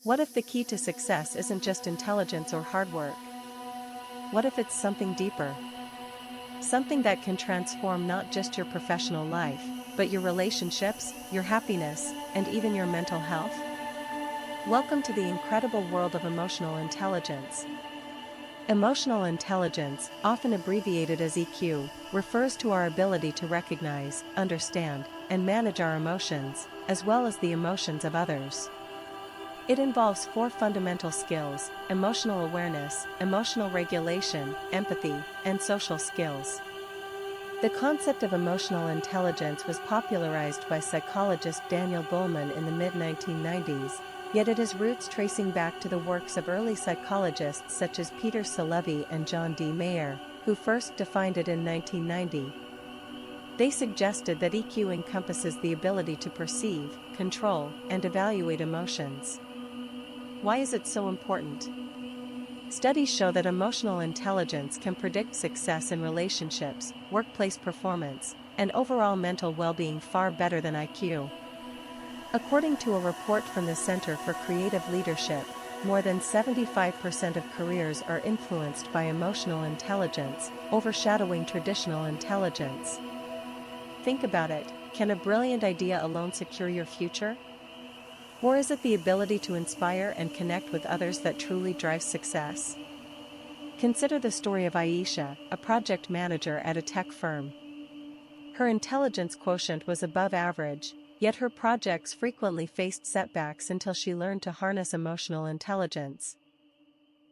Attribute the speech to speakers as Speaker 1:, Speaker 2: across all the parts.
Speaker 1: What if the key to success isn't just intelligence or hard work? What if it's something deeper? Something that can transform not just your professional life, but your relationships, your happiness, and even your mental health? Welcome to the incredible world of emotional intelligence. Emotional intelligence, often abbreviated as EQ, refers to our ability to recognize, understand, and manage our emotions, as well as the emotions of others. It involves four fundamental skills: emotional awareness, emotional regulation, empathy, and social skills. The concept of emotional intelligence was popularized by psychologist Daniel Goleman in the mid-1990s, yet it has roots tracing back to the works of early psychologists such as Peter Salovey and John D. Mayer, who first defined it in 1990. They suggested that EQ encompasses the ability to perceive, control, and evaluate emotions. Why is it so important? Studies show that emotional intelligence can predict success in relationships, workplace performance, and overall mental well-being far better than IQ. According to a report from the Center for Creative Leadership, more than 75% of careers are influenced by emotional intelligence, overshadowing traditional intelligence. Think about it: can a brilliant idea alone secure your future? Or is it the ability to inspire and connect with others that truly drives success? Consider the story of Aisha, a project manager at a tech firm. Her intelligence quotient was above average, yet her projects frequently faced setbacks until she learned to harness emotional intelligence.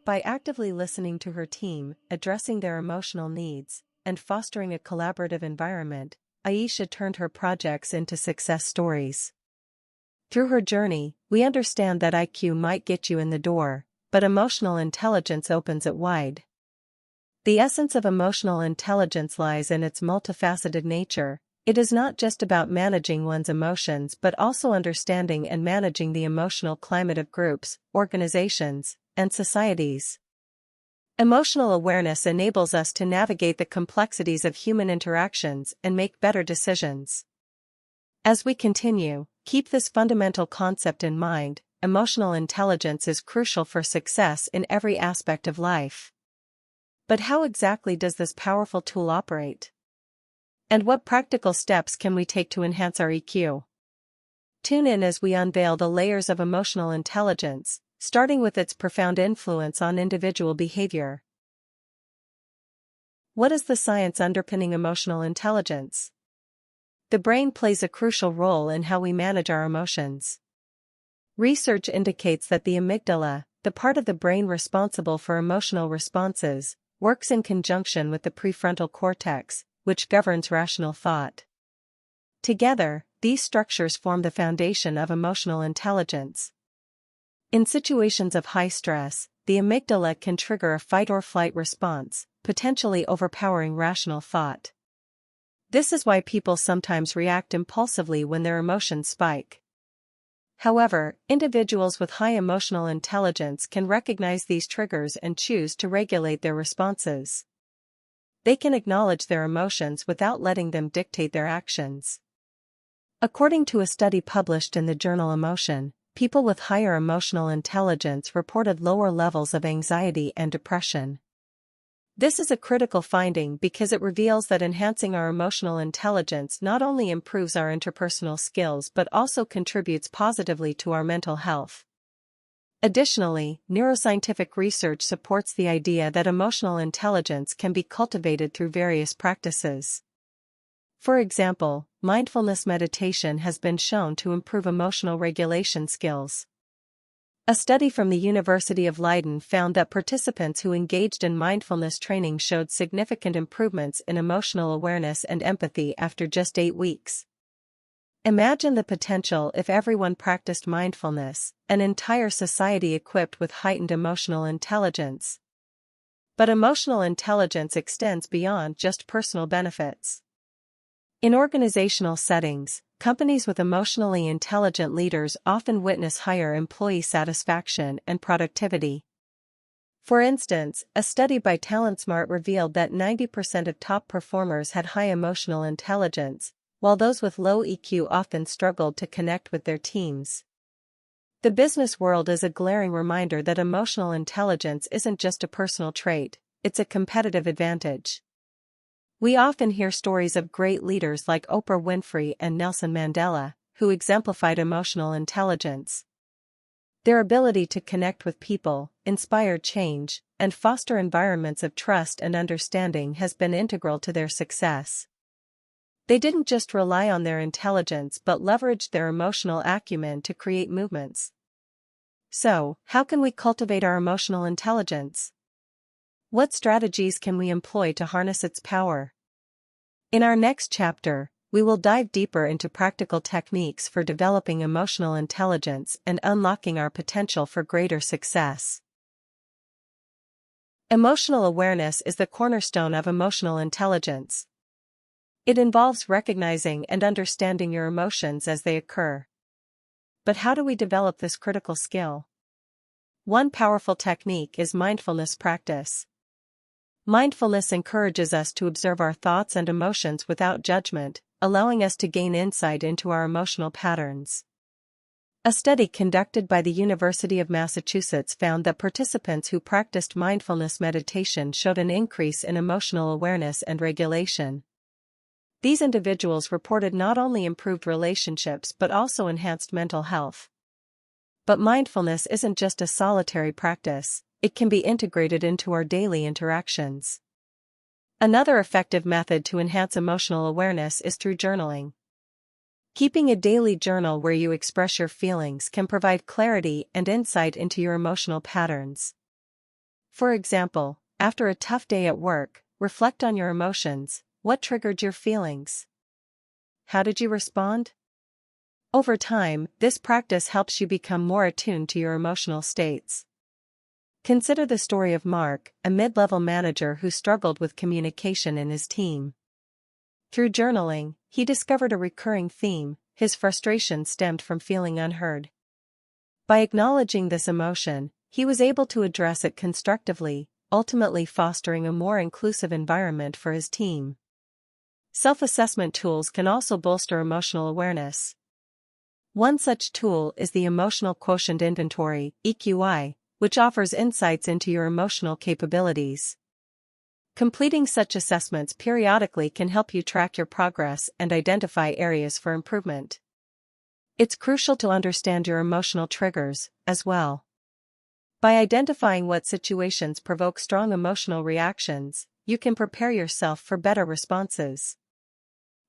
Speaker 1: By actively listening to her team, addressing their emotional needs, and fostering a collaborative environment, Aisha turned her projects into success stories. Through her journey, we understand that IQ might get you in the door, but emotional intelligence opens it wide. The essence of emotional intelligence lies in its multifaceted nature. It is not just about managing one's emotions but also understanding and managing the emotional climate of groups, organizations, and societies. Emotional awareness enables us to navigate the complexities of human interactions and make better decisions. As we continue, keep this fundamental concept in mind: emotional intelligence is crucial for success in every aspect of life. But how exactly does this powerful tool operate? And what practical steps can we take to enhance our EQ? Tune in as we unveil the layers of emotional intelligence, starting with its profound influence on individual behavior. What is the science underpinning emotional intelligence? The brain plays a crucial role in how we manage our emotions. Research indicates that the amygdala, the part of the brain responsible for emotional responses, works in conjunction with the prefrontal cortex, which governs rational thought. Together, these structures form the foundation of emotional intelligence. In situations of high stress, the amygdala can trigger a fight-or-flight response, potentially overpowering rational thought. This is why people sometimes react impulsively when their emotions spike. However, individuals with high emotional intelligence can recognize these triggers and choose to regulate their responses. They can acknowledge their emotions without letting them dictate their actions. According to a study published in the journal Emotion, people with higher emotional intelligence reported lower levels of anxiety and depression. This is a critical finding because it reveals that enhancing our emotional intelligence not only improves our interpersonal skills but also contributes positively to our mental health. Additionally, neuroscientific research supports the idea that emotional intelligence can be cultivated through various practices. For example, mindfulness meditation has been shown to improve emotional regulation skills. A study from the University of Leiden found that participants who engaged in mindfulness training showed significant improvements in emotional awareness and empathy after just 8 weeks. Imagine the potential if everyone practiced mindfulness: an entire society equipped with heightened emotional intelligence. But emotional intelligence extends beyond just personal benefits. In organizational settings, companies with emotionally intelligent leaders often witness higher employee satisfaction and productivity. For instance, a study by TalentSmart revealed that 90% of top performers had high emotional intelligence, while those with low EQ often struggled to connect with their teams. The business world is a glaring reminder that emotional intelligence isn't just a personal trait, it's a competitive advantage. We often hear stories of great leaders like Oprah Winfrey and Nelson Mandela, who exemplified emotional intelligence. Their ability to connect with people, inspire change, and foster environments of trust and understanding has been integral to their success. They didn't just rely on their intelligence but leveraged their emotional acumen to create movements. So, how can we cultivate our emotional intelligence? What strategies can we employ to harness its power? In our next chapter, we will dive deeper into practical techniques for developing emotional intelligence and unlocking our potential for greater success. Emotional awareness is the cornerstone of emotional intelligence. It involves recognizing and understanding your emotions as they occur. But how do we develop this critical skill? One powerful technique is mindfulness practice. Mindfulness encourages us to observe our thoughts and emotions without judgment, allowing us to gain insight into our emotional patterns. A study conducted by the University of Massachusetts found that participants who practiced mindfulness meditation showed an increase in emotional awareness and regulation. These individuals reported not only improved relationships but also enhanced mental health. But mindfulness isn't just a solitary practice, it can be integrated into our daily interactions. Another effective method to enhance emotional awareness is through journaling. Keeping a daily journal where you express your feelings can provide clarity and insight into your emotional patterns. For example, after a tough day at work, reflect on your emotions. What triggered your feelings? How did you respond? Over time, this practice helps you become more attuned to your emotional states. Consider the story of Mark, a mid-level manager who struggled with communication in his team. Through journaling, he discovered a recurring theme: his frustration stemmed from feeling unheard. By acknowledging this emotion, he was able to address it constructively, ultimately fostering a more inclusive environment for his team. Self-assessment tools can also bolster emotional awareness. One such tool is the Emotional Quotient Inventory, EQI, which offers insights into your emotional capabilities. Completing such assessments periodically can help you track your progress and identify areas for improvement. It's crucial to understand your emotional triggers, as well. By identifying what situations provoke strong emotional reactions, you can prepare yourself for better responses.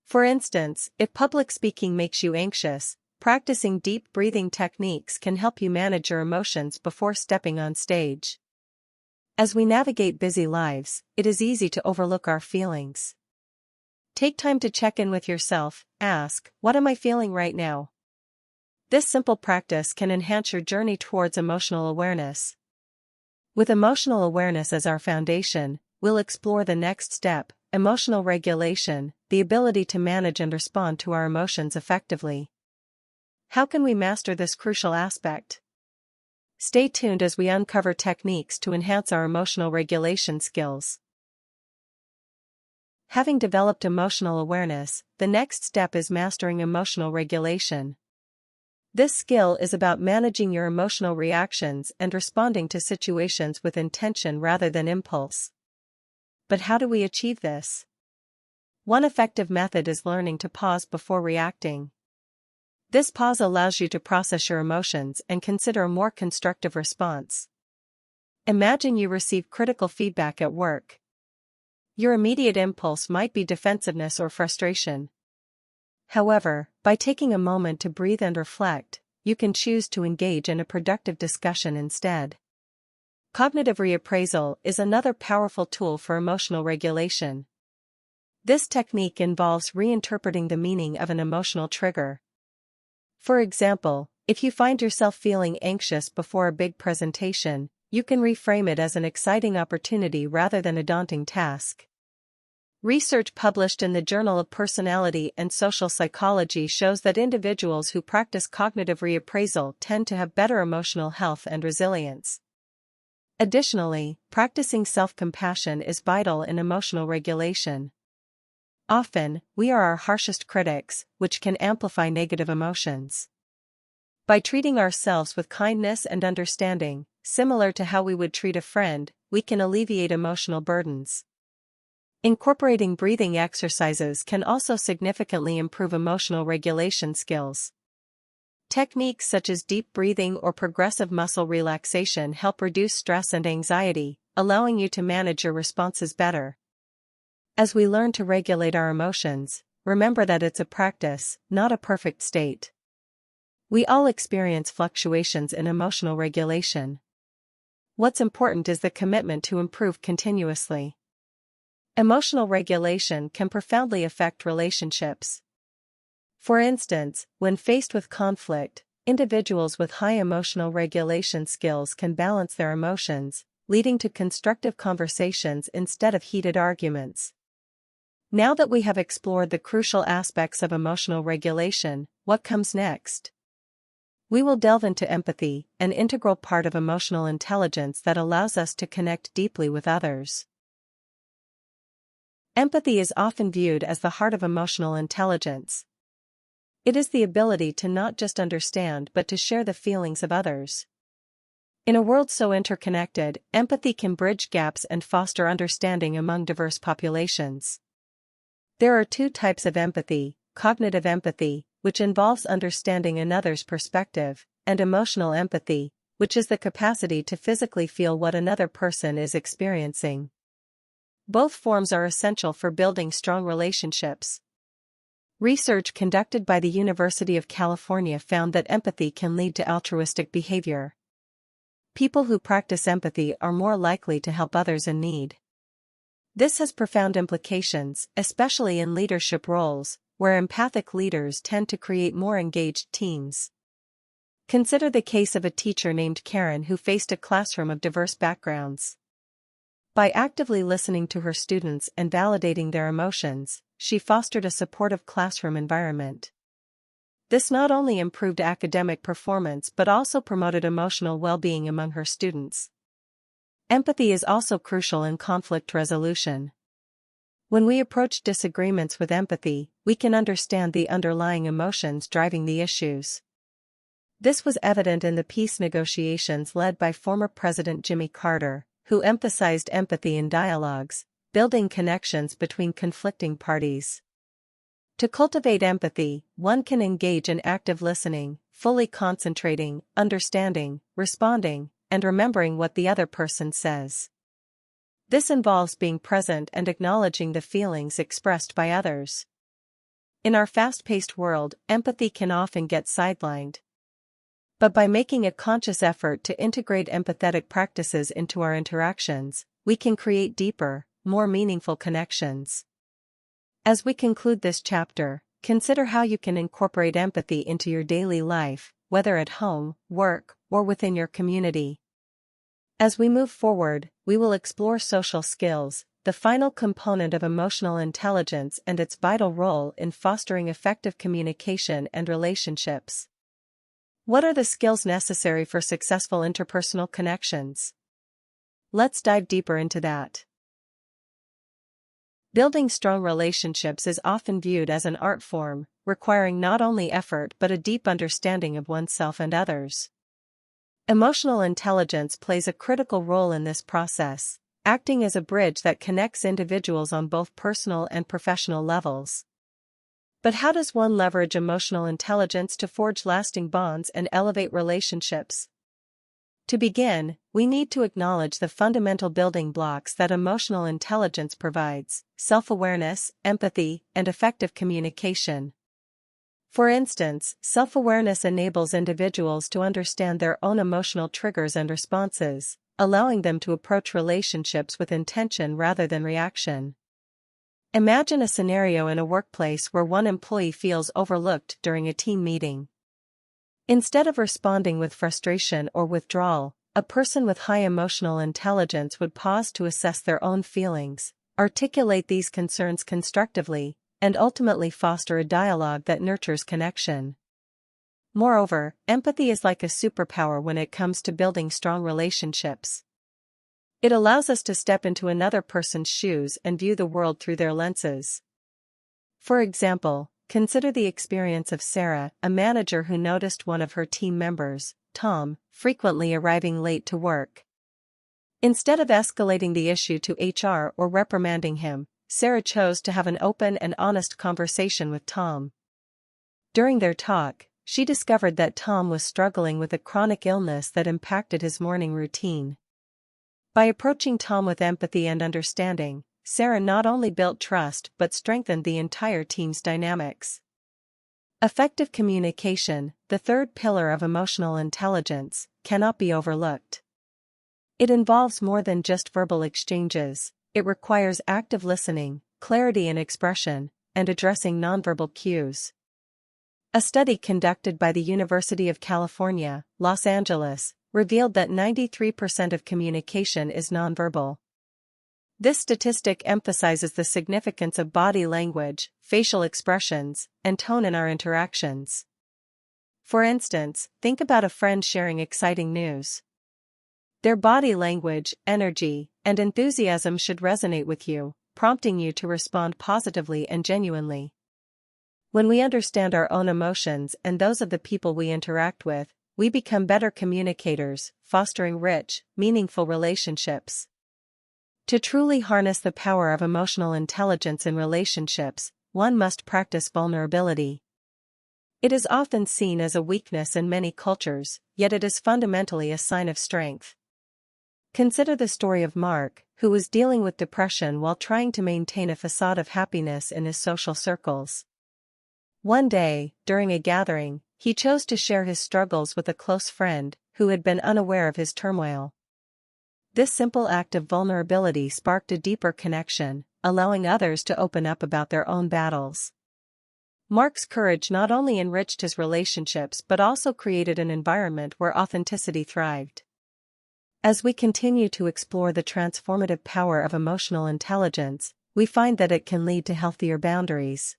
Speaker 1: For instance, if public speaking makes you anxious, practicing deep breathing techniques can help you manage your emotions before stepping on stage. As we navigate busy lives, it is easy to overlook our feelings. Take time to check in with yourself, ask, "What am I feeling right now?" This simple practice can enhance your journey towards emotional awareness. With emotional awareness as our foundation, we'll explore the next step: emotional regulation, the ability to manage and respond to our emotions effectively. How can we master this crucial aspect? Stay tuned as we uncover techniques to enhance our emotional regulation skills. Having developed emotional awareness, the next step is mastering emotional regulation. This skill is about managing your emotional reactions and responding to situations with intention rather than impulse. But how do we achieve this? One effective method is learning to pause before reacting. This pause allows you to process your emotions and consider a more constructive response. Imagine you receive critical feedback at work. Your immediate impulse might be defensiveness or frustration. However, by taking a moment to breathe and reflect, you can choose to engage in a productive discussion instead. Cognitive reappraisal is another powerful tool for emotional regulation. This technique involves reinterpreting the meaning of an emotional trigger. For example, if you find yourself feeling anxious before a big presentation, you can reframe it as an exciting opportunity rather than a daunting task. Research published in the Journal of Personality and Social Psychology shows that individuals who practice cognitive reappraisal tend to have better emotional health and resilience. Additionally, practicing self-compassion is vital in emotional regulation. Often, we are our harshest critics, which can amplify negative emotions. By treating ourselves with kindness and understanding, similar to how we would treat a friend, we can alleviate emotional burdens. Incorporating breathing exercises can also significantly improve emotional regulation skills. Techniques such as deep breathing or progressive muscle relaxation help reduce stress and anxiety, allowing you to manage your responses better. As we learn to regulate our emotions, remember that it's a practice, not a perfect state. We all experience fluctuations in emotional regulation. What's important is the commitment to improve continuously. Emotional regulation can profoundly affect relationships. For instance, when faced with conflict, individuals with high emotional regulation skills can balance their emotions, leading to constructive conversations instead of heated arguments. Now that we have explored the crucial aspects of emotional regulation, what comes next? We will delve into empathy, an integral part of emotional intelligence that allows us to connect deeply with others. Empathy is often viewed as the heart of emotional intelligence. It is the ability to not just understand but to share the feelings of others. In a world so interconnected, empathy can bridge gaps and foster understanding among diverse populations. There are two types of empathy: cognitive empathy, which involves understanding another's perspective, and emotional empathy, which is the capacity to physically feel what another person is experiencing. Both forms are essential for building strong relationships. Research conducted by the University of California found that empathy can lead to altruistic behavior. People who practice empathy are more likely to help others in need. This has profound implications, especially in leadership roles, where empathic leaders tend to create more engaged teams. Consider the case of a teacher named Karen who faced a classroom of diverse backgrounds. By actively listening to her students and validating their emotions, she fostered a supportive classroom environment. This not only improved academic performance but also promoted emotional well-being among her students. Empathy is also crucial in conflict resolution. When we approach disagreements with empathy, we can understand the underlying emotions driving the issues. This was evident in the peace negotiations led by former President Jimmy Carter, who emphasized empathy in dialogues, building connections between conflicting parties. To cultivate empathy, one can engage in active listening, fully concentrating, understanding, responding, and remembering what the other person says. This involves being present and acknowledging the feelings expressed by others. In our fast-paced world, empathy can often get sidelined. But by making a conscious effort to integrate empathetic practices into our interactions, we can create deeper, more meaningful connections. As we conclude this chapter, consider how you can incorporate empathy into your daily life, whether at home, work, or within your community. As we move forward, we will explore social skills, the final component of emotional intelligence and its vital role in fostering effective communication and relationships. What are the skills necessary for successful interpersonal connections? Let's dive deeper into that. Building strong relationships is often viewed as an art form, requiring not only effort but a deep understanding of oneself and others. Emotional intelligence plays a critical role in this process, acting as a bridge that connects individuals on both personal and professional levels. But how does one leverage emotional intelligence to forge lasting bonds and elevate relationships? To begin, we need to acknowledge the fundamental building blocks that emotional intelligence provides: self-awareness, empathy, and effective communication. For instance, self-awareness enables individuals to understand their own emotional triggers and responses, allowing them to approach relationships with intention rather than reaction. Imagine a scenario in a workplace where one employee feels overlooked during a team meeting. Instead of responding with frustration or withdrawal, a person with high emotional intelligence would pause to assess their own feelings, articulate these concerns constructively, and ultimately foster a dialogue that nurtures connection. Moreover, empathy is like a superpower when it comes to building strong relationships. It allows us to step into another person's shoes and view the world through their lenses. For example, consider the experience of Sarah, a manager who noticed one of her team members, Tom, frequently arriving late to work. Instead of escalating the issue to HR or reprimanding him, Sarah chose to have an open and honest conversation with Tom. During their talk, she discovered that Tom was struggling with a chronic illness that impacted his morning routine. By approaching Tom with empathy and understanding, Sarah not only built trust but strengthened the entire team's dynamics. Effective communication, the third pillar of emotional intelligence, cannot be overlooked. It involves more than just verbal exchanges. It requires active listening, clarity in expression, and addressing nonverbal cues. A study conducted by the University of California, Los Angeles, revealed that 93% of communication is nonverbal. This statistic emphasizes the significance of body language, facial expressions, and tone in our interactions. For instance, think about a friend sharing exciting news. Their body language, energy, and enthusiasm should resonate with you, prompting you to respond positively and genuinely. When we understand our own emotions and those of the people we interact with, we become better communicators, fostering rich, meaningful relationships. To truly harness the power of emotional intelligence in relationships, one must practice vulnerability. It is often seen as a weakness in many cultures, yet it is fundamentally a sign of strength. Consider the story of Mark, who was dealing with depression while trying to maintain a facade of happiness in his social circles. One day, during a gathering, he chose to share his struggles with a close friend, who had been unaware of his turmoil. This simple act of vulnerability sparked a deeper connection, allowing others to open up about their own battles. Mark's courage not only enriched his relationships but also created an environment where authenticity thrived. As we continue to explore the transformative power of emotional intelligence, we find that it can lead to healthier boundaries.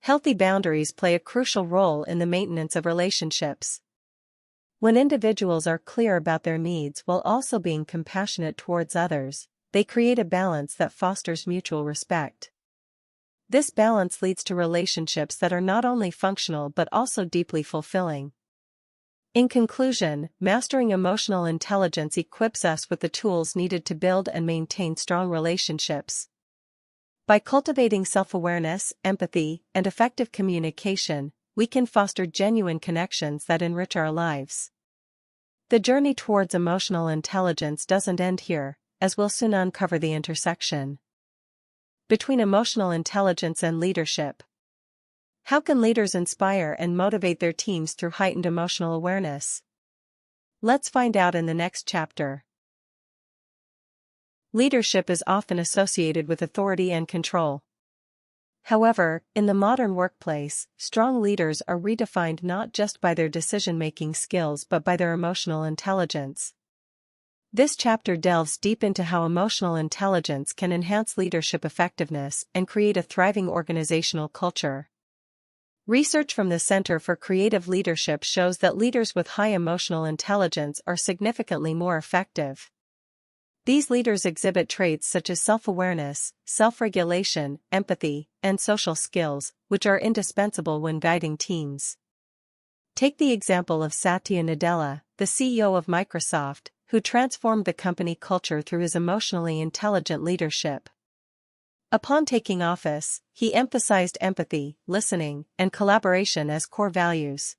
Speaker 1: Healthy boundaries play a crucial role in the maintenance of relationships. When individuals are clear about their needs while also being compassionate towards others, they create a balance that fosters mutual respect. This balance leads to relationships that are not only functional but also deeply fulfilling. In conclusion, mastering emotional intelligence equips us with the tools needed to build and maintain strong relationships. By cultivating self-awareness, empathy, and effective communication, we can foster genuine connections that enrich our lives. The journey towards emotional intelligence doesn't end here, as we'll soon uncover the intersection between emotional intelligence and leadership. How can leaders inspire and motivate their teams through heightened emotional awareness? Let's find out in the next chapter. Leadership is often associated with authority and control. However, in the modern workplace, strong leaders are redefined not just by their decision-making skills but by their emotional intelligence. This chapter delves deep into how emotional intelligence can enhance leadership effectiveness and create a thriving organizational culture. Research from the Center for Creative Leadership shows that leaders with high emotional intelligence are significantly more effective. These leaders exhibit traits such as self-awareness, self-regulation, empathy, and social skills, which are indispensable when guiding teams. Take the example of Satya Nadella, the CEO of Microsoft, who transformed the company culture through his emotionally intelligent leadership. Upon taking office, he emphasized empathy, listening, and collaboration as core values.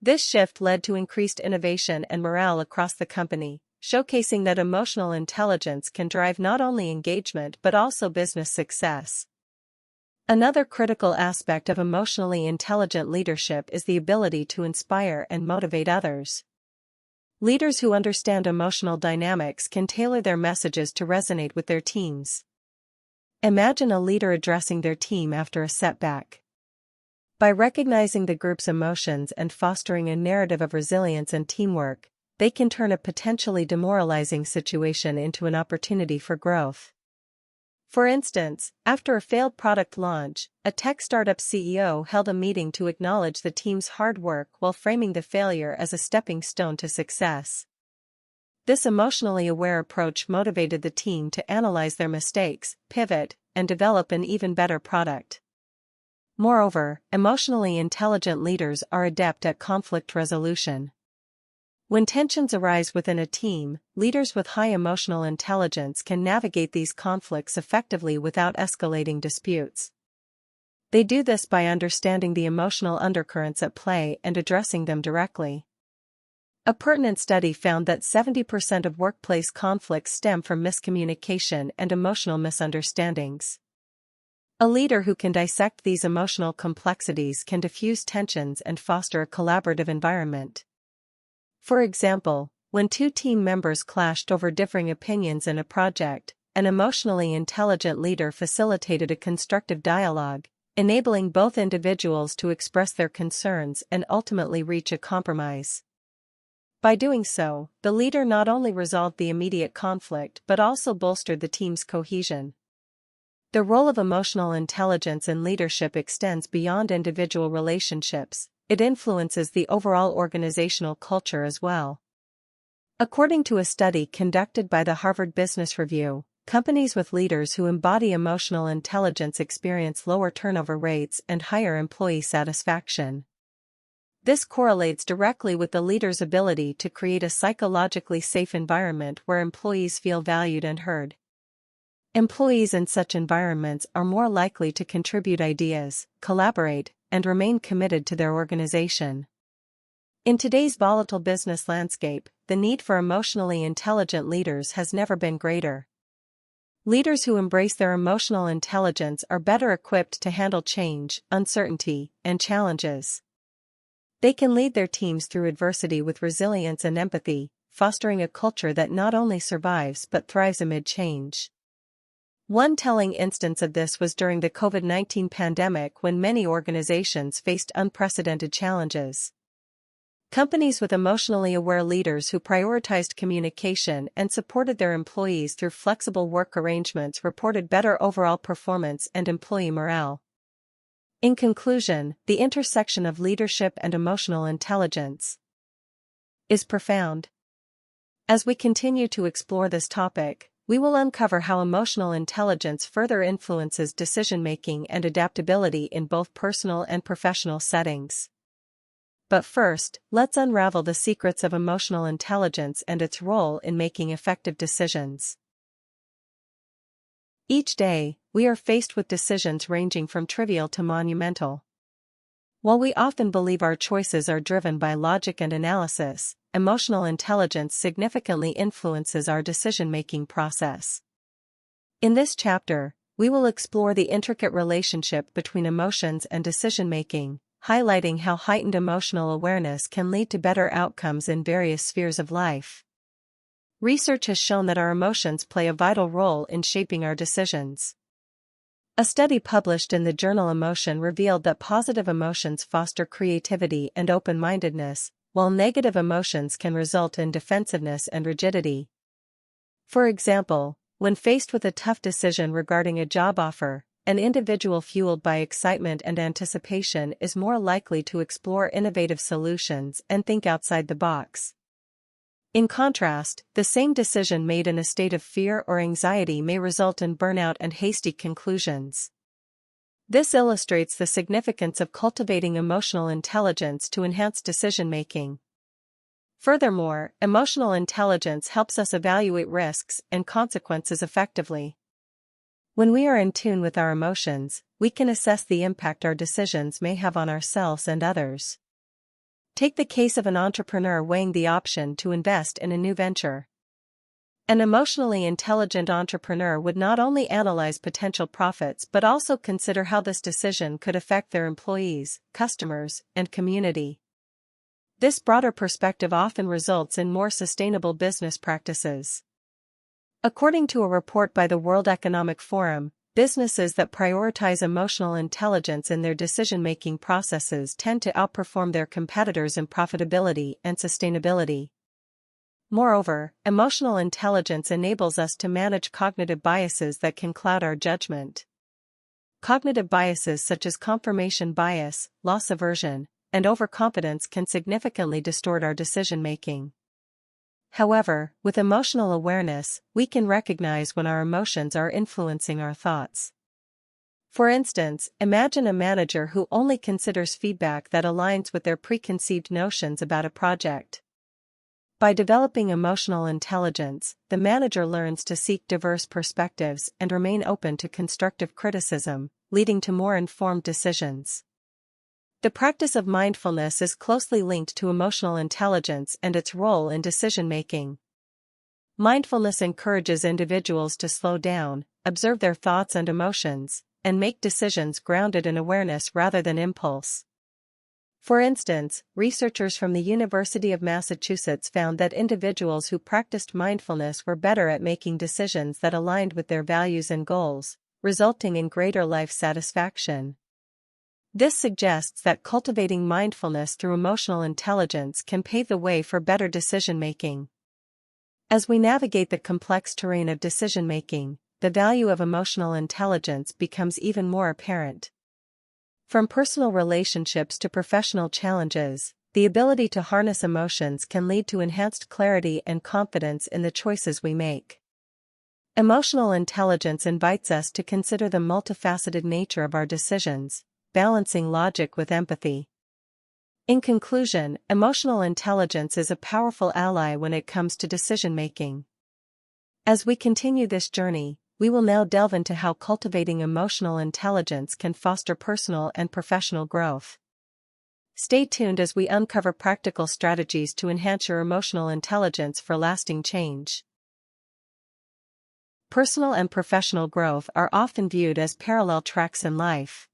Speaker 1: This shift led to increased innovation and morale across the company, showcasing that emotional intelligence can drive not only engagement but also business success. Another critical aspect of emotionally intelligent leadership is the ability to inspire and motivate others. Leaders who understand emotional dynamics can tailor their messages to resonate with their teams. Imagine a leader addressing their team after a setback. By recognizing the group's emotions and fostering a narrative of resilience and teamwork, they can turn a potentially demoralizing situation into an opportunity for growth. For instance, after a failed product launch, a tech startup CEO held a meeting to acknowledge the team's hard work while framing the failure as a stepping stone to success. This emotionally aware approach motivated the team to analyze their mistakes, pivot, and develop an even better product. Moreover, emotionally intelligent leaders are adept at conflict resolution. When tensions arise within a team, leaders with high emotional intelligence can navigate these conflicts effectively without escalating disputes. They do this by understanding the emotional undercurrents at play and addressing them directly. A pertinent study found that 70% of workplace conflicts stem from miscommunication and emotional misunderstandings. A leader who can dissect these emotional complexities can diffuse tensions and foster a collaborative environment. For example, when two team members clashed over differing opinions in a project, an emotionally intelligent leader facilitated a constructive dialogue, enabling both individuals to express their concerns and ultimately reach a compromise. By doing so, the leader not only resolved the immediate conflict but also bolstered the team's cohesion. The role of emotional intelligence in leadership extends beyond individual relationships. It influences the overall organizational culture as well. According to a study conducted by the Harvard Business Review, companies with leaders who embody emotional intelligence experience lower turnover rates and higher employee satisfaction. This correlates directly with the leader's ability to create a psychologically safe environment where employees feel valued and heard. Employees in such environments are more likely to contribute ideas, collaborate, and remain committed to their organization. In today's volatile business landscape, the need for emotionally intelligent leaders has never been greater. Leaders who embrace their emotional intelligence are better equipped to handle change, uncertainty, and challenges. They can lead their teams through adversity with resilience and empathy, fostering a culture that not only survives but thrives amid change. One telling instance of this was during the COVID-19 pandemic when many organizations faced unprecedented challenges. Companies with emotionally aware leaders who prioritized communication and supported their employees through flexible work arrangements reported better overall performance and employee morale. In conclusion, the intersection of leadership and emotional intelligence is profound. As we continue to explore this topic, we will uncover how emotional intelligence further influences decision-making and adaptability in both personal and professional settings. But first, let's unravel the secrets of emotional intelligence and its role in making effective decisions. Each day, we are faced with decisions ranging from trivial to monumental. While we often believe our choices are driven by logic and analysis, emotional intelligence significantly influences our decision-making process. In this chapter, we will explore the intricate relationship between emotions and decision-making, highlighting how heightened emotional awareness can lead to better outcomes in various spheres of life. Research has shown that our emotions play a vital role in shaping our decisions. A study published in the journal Emotion revealed that positive emotions foster creativity and open-mindedness, while negative emotions can result in defensiveness and rigidity. For example, when faced with a tough decision regarding a job offer, an individual fueled by excitement and anticipation is more likely to explore innovative solutions and think outside the box. In contrast, the same decision made in a state of fear or anxiety may result in burnout and hasty conclusions. This illustrates the significance of cultivating emotional intelligence to enhance decision-making. Furthermore, emotional intelligence helps us evaluate risks and consequences effectively. When we are in tune with our emotions, we can assess the impact our decisions may have on ourselves and others. Take the case of an entrepreneur weighing the option to invest in a new venture. An emotionally intelligent entrepreneur would not only analyze potential profits but also consider how this decision could affect their employees, customers, and community. This broader perspective often results in more sustainable business practices. According to a report by the World Economic Forum, businesses that prioritize emotional intelligence in their decision-making processes tend to outperform their competitors in profitability and sustainability. Moreover, emotional intelligence enables us to manage cognitive biases that can cloud our judgment. Cognitive biases such as confirmation bias, loss aversion, and overconfidence can significantly distort our decision-making. However, with emotional awareness, we can recognize when our emotions are influencing our thoughts. For instance, imagine a manager who only considers feedback that aligns with their preconceived notions about a project. By developing emotional intelligence, the manager learns to seek diverse perspectives and remain open to constructive criticism, leading to more informed decisions. The practice of mindfulness is closely linked to emotional intelligence and its role in decision-making. Mindfulness encourages individuals to slow down, observe their thoughts and emotions, and make decisions grounded in awareness rather than impulse. For instance, researchers from the University of Massachusetts found that individuals who practiced mindfulness were better at making decisions that aligned with their values and goals, resulting in greater life satisfaction. This suggests that cultivating mindfulness through emotional intelligence can pave the way for better decision-making. As we navigate the complex terrain of decision-making, the value of emotional intelligence becomes even more apparent. From personal relationships to professional challenges, the ability to harness emotions can lead to enhanced clarity and confidence in the choices we make. Emotional intelligence invites us to consider the multifaceted nature of our decisions, balancing logic with empathy. In conclusion, emotional intelligence is a powerful ally when it comes to decision-making. As we continue this journey, we will now delve into how cultivating emotional intelligence can foster personal and professional growth. Stay tuned as we uncover practical strategies to enhance your emotional intelligence for lasting change. Personal and professional growth are often viewed as parallel tracks in life.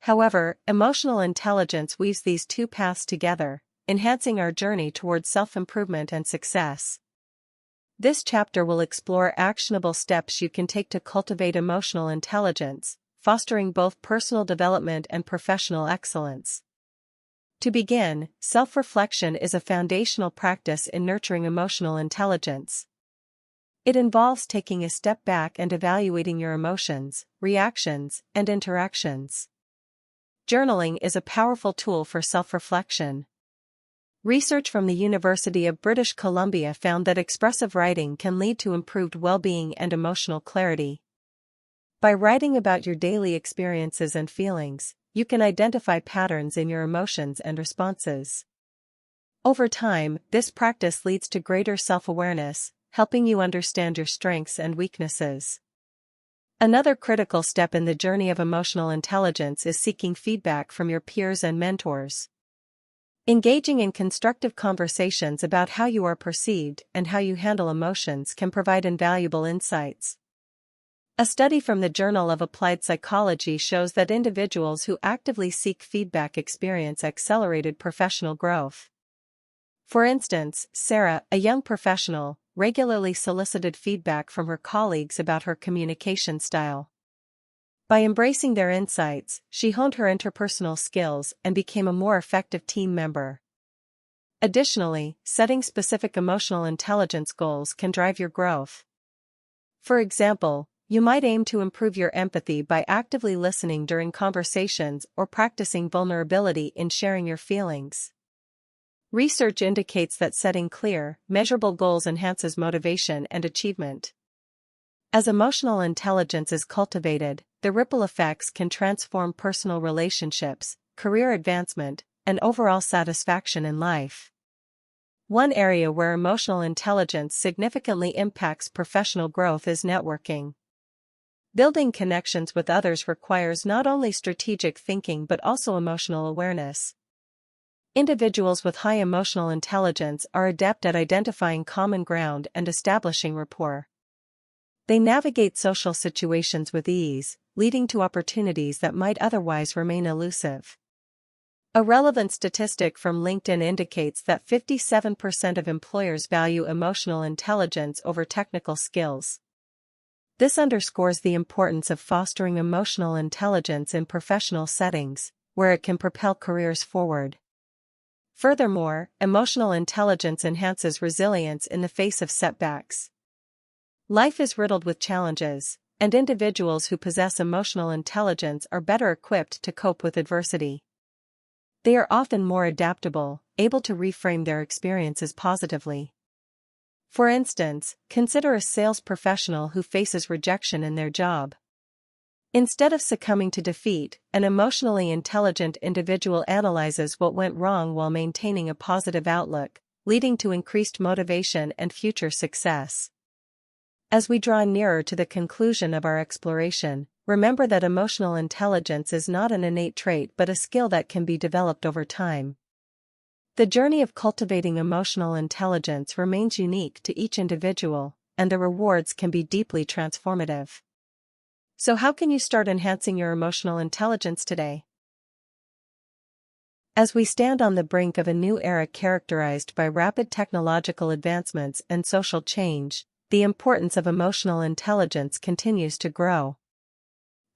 Speaker 1: However, emotional intelligence weaves these two paths together, enhancing our journey towards self-improvement and success. This chapter will explore actionable steps you can take to cultivate emotional intelligence, fostering both personal development and professional excellence. To begin, self-reflection is a foundational practice in nurturing emotional intelligence. It involves taking a step back and evaluating your emotions, reactions, and interactions. Journaling is a powerful tool for self-reflection. Research from the University of British Columbia found that expressive writing can lead to improved well-being and emotional clarity. By writing about your daily experiences and feelings, you can identify patterns in your emotions and responses. Over time, this practice leads to greater self-awareness, helping you understand your strengths and weaknesses. Another critical step in the journey of emotional intelligence is seeking feedback from your peers and mentors. Engaging in constructive conversations about how you are perceived and how you handle emotions can provide invaluable insights. A study from the Journal of Applied Psychology shows that individuals who actively seek feedback experience accelerated professional growth. For instance, Sarah, a young professional, regularly solicited feedback from her colleagues about her communication style. By embracing their insights, she honed her interpersonal skills and became a more effective team member. Additionally, setting specific emotional intelligence goals can drive your growth. For example, you might aim to improve your empathy by actively listening during conversations or practicing vulnerability in sharing your feelings. Research indicates that setting clear, measurable goals enhances motivation and achievement. As emotional intelligence is cultivated, the ripple effects can transform personal relationships, career advancement, and overall satisfaction in life. One area where emotional intelligence significantly impacts professional growth is networking. Building connections with others requires not only strategic thinking but also emotional awareness. Individuals with high emotional intelligence are adept at identifying common ground and establishing rapport. They navigate social situations with ease, leading to opportunities that might otherwise remain elusive. A relevant statistic from LinkedIn indicates that 57% of employers value emotional intelligence over technical skills. This underscores the importance of fostering emotional intelligence in professional settings, where it can propel careers forward. Furthermore, emotional intelligence enhances resilience in the face of setbacks. Life is riddled with challenges, and individuals who possess emotional intelligence are better equipped to cope with adversity. They are often more adaptable, able to reframe their experiences positively. For instance, consider a sales professional who faces rejection in their job. Instead of succumbing to defeat, an emotionally intelligent individual analyzes what went wrong while maintaining a positive outlook, leading to increased motivation and future success. As we draw nearer to the conclusion of our exploration, remember that emotional intelligence is not an innate trait but a skill that can be developed over time. The journey of cultivating emotional intelligence remains unique to each individual, and the rewards can be deeply transformative. So how can you start enhancing your emotional intelligence today? As we stand on the brink of a new era characterized by rapid technological advancements and social change, the importance of emotional intelligence continues to grow.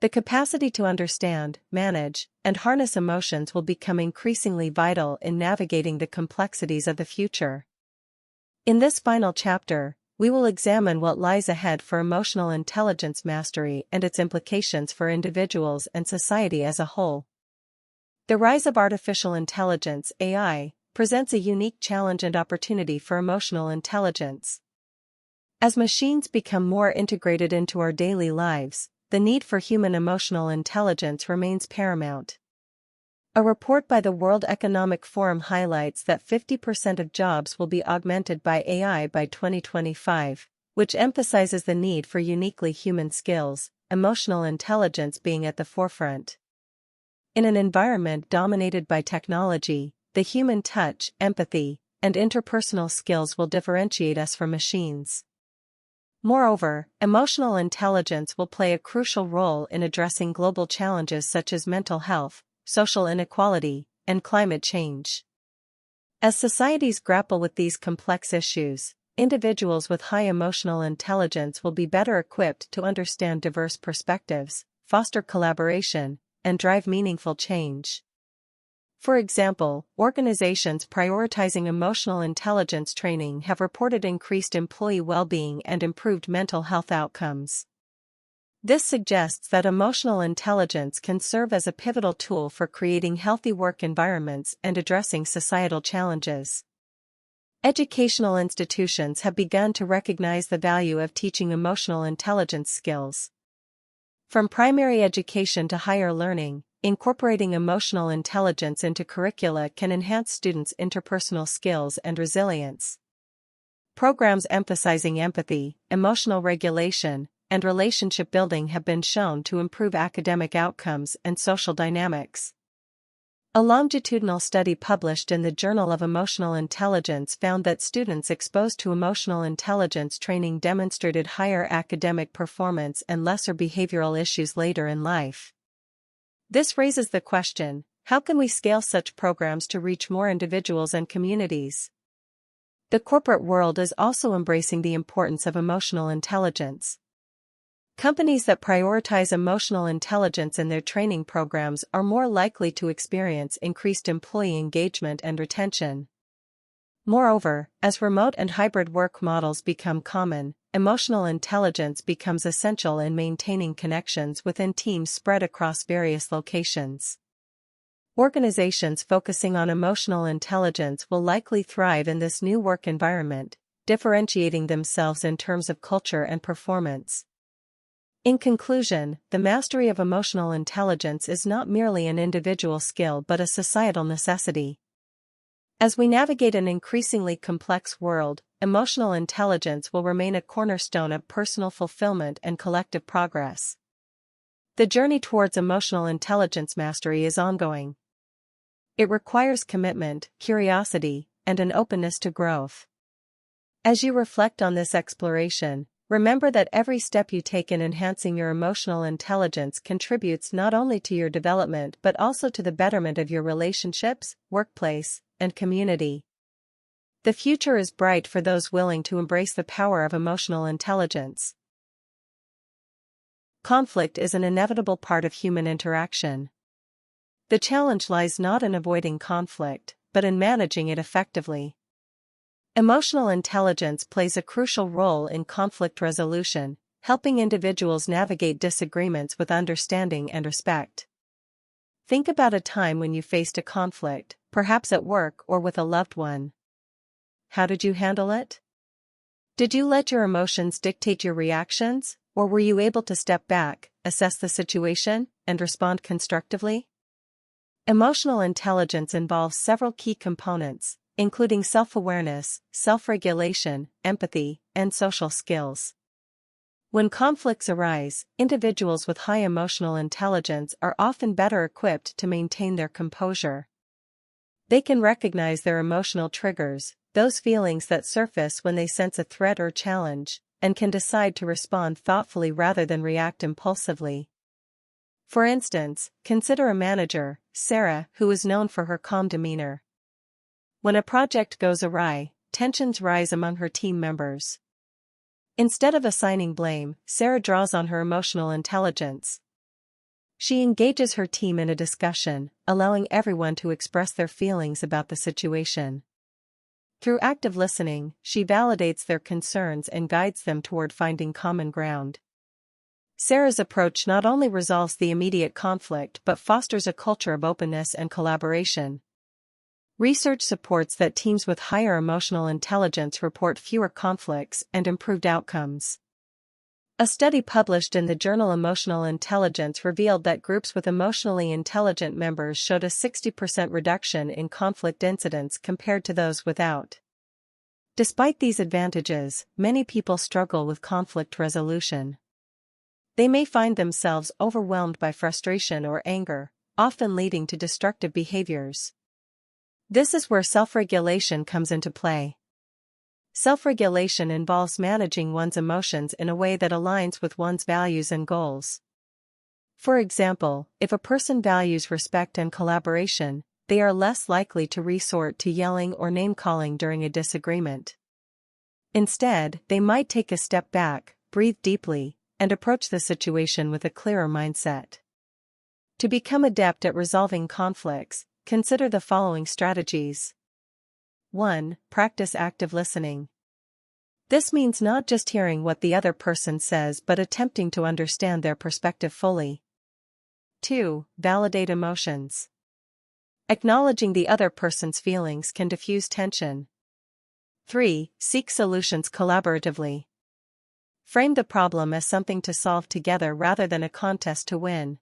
Speaker 1: The capacity to understand, manage, and harness emotions will become increasingly vital in navigating the complexities of the future. In this final chapter, we will examine what lies ahead for emotional intelligence mastery and its implications for individuals and society as a whole. The rise of artificial intelligence (AI) presents a unique challenge and opportunity for emotional intelligence. As machines become more integrated into our daily lives, the need for human emotional intelligence remains paramount. A report by the World Economic Forum highlights that 50% of jobs will be augmented by AI by 2025, which emphasizes the need for uniquely human skills, emotional intelligence being at the forefront. In an environment dominated by technology, the human touch, empathy, and interpersonal skills will differentiate us from machines. Moreover, emotional intelligence will play a crucial role in addressing global challenges such as mental health, social inequality, and climate change. As societies grapple with these complex issues, individuals with high emotional intelligence will be better equipped to understand diverse perspectives, foster collaboration, and drive meaningful change. For example, organizations prioritizing emotional intelligence training have reported increased employee well-being and improved mental health outcomes. This suggests that emotional intelligence can serve as a pivotal tool for creating healthy work environments and addressing societal challenges. Educational institutions have begun to recognize the value of teaching emotional intelligence skills. From primary education to higher learning, incorporating emotional intelligence into curricula can enhance students' interpersonal skills and resilience. Programs emphasizing empathy, emotional regulation, and relationship building have been shown to improve academic outcomes and social dynamics. A longitudinal study published in the Journal of Emotional Intelligence found that students exposed to emotional intelligence training demonstrated higher academic performance and lesser behavioral issues later in life. This raises the question, how can we scale such programs to reach more individuals and communities? The corporate world is also embracing the importance of emotional intelligence. Companies that prioritize emotional intelligence in their training programs are more likely to experience increased employee engagement and retention. Moreover, as remote and hybrid work models become common, emotional intelligence becomes essential in maintaining connections within teams spread across various locations. Organizations focusing on emotional intelligence will likely thrive in this new work environment, differentiating themselves in terms of culture and performance. In conclusion, the mastery of emotional intelligence is not merely an individual skill but a societal necessity. As we navigate an increasingly complex world, emotional intelligence will remain a cornerstone of personal fulfillment and collective progress. The journey towards emotional intelligence mastery is ongoing. It requires commitment, curiosity, and an openness to growth. As you reflect on this exploration, remember that every step you take in enhancing your emotional intelligence contributes not only to your development but also to the betterment of your relationships, workplace, and community. The future is bright for those willing to embrace the power of emotional intelligence. Conflict is an inevitable part of human interaction. The challenge lies not in avoiding conflict, but in managing it effectively. Emotional intelligence plays a crucial role in conflict resolution, helping individuals navigate disagreements with understanding and respect. Think about a time when you faced a conflict, perhaps at work or with a loved one. How did you handle it? Did you let your emotions dictate your reactions, Or were you able to step back, assess the situation, and respond constructively? Emotional intelligence involves several key components, including self-awareness, self-regulation, empathy, and social skills. When conflicts arise, individuals with high emotional intelligence are often better equipped to maintain their composure. They can recognize their emotional triggers, those feelings that surface when they sense a threat or challenge, and can decide to respond thoughtfully rather than react impulsively. For instance, consider a manager, Sarah, who is known for her calm demeanor. When a project goes awry, tensions rise among her team members. Instead of assigning blame, Sarah draws on her emotional intelligence. She engages her team in a discussion, allowing everyone to express their feelings about the situation. Through active listening, she validates their concerns and guides them toward finding common ground. Sarah's approach not only resolves the immediate conflict but fosters a culture of openness and collaboration. Research supports that teams with higher emotional intelligence report fewer conflicts and improved outcomes. A study published in the journal Emotional Intelligence revealed that groups with emotionally intelligent members showed a 60% reduction in conflict incidents compared to those without. Despite these advantages, many people struggle with conflict resolution. They may find themselves overwhelmed by frustration or anger, often leading to destructive behaviors. This is where self-regulation comes into play. Self-regulation involves managing one's emotions in a way that aligns with one's values and goals. For example, if a person values respect and collaboration, they are less likely to resort to yelling or name-calling during a disagreement. Instead, they might take a step back, breathe deeply, and approach the situation with a clearer mindset. To become adept at resolving conflicts, consider the following strategies. 1. Practice active listening. This means not just hearing what the other person says but attempting to understand their perspective fully. 2. Validate emotions. Acknowledging the other person's feelings can diffuse tension. 3. Seek solutions collaboratively. Frame the problem as something to solve together rather than a contest to win.